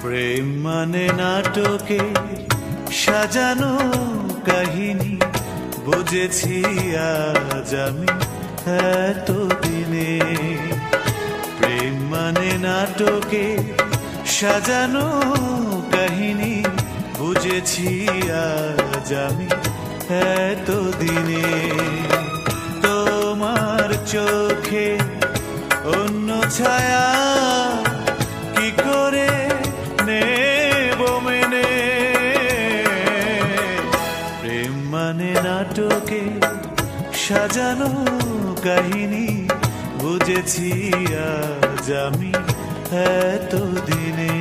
প্রেম মানে নাটকে সাজানো কাহিনী, বুঝেছি আজ আমি এতদিনে। প্রেম মানে নাটকে সাজানো কাহিনী, বুঝেছি আজ আমি এতদিনে। তোমার চোখে অন্য ছায়া কি করে নেব মেনে। প্রেম মানে নাটকে সাজানো কাহিনী, বুঝেছি আজ আমি এতদিনে।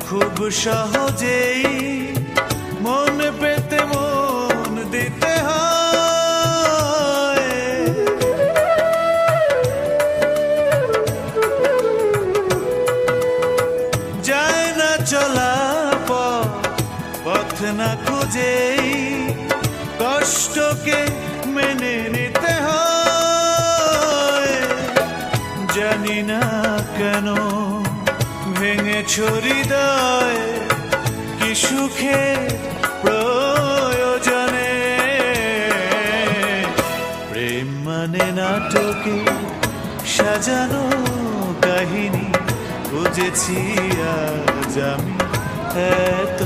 খুব সহজেই মন পেতে মন দিতে হয়। যায় না চলা পথ না খুঁজেই কষ্টকে মেনে নিতে হয়। জানি না কেন ভেঙেছ হৃদয় কি সুখে প্রয়োজনে। প্রেম মানে নাটকে সাজানো কাহিনী, বুঝেছি আজ আমি এত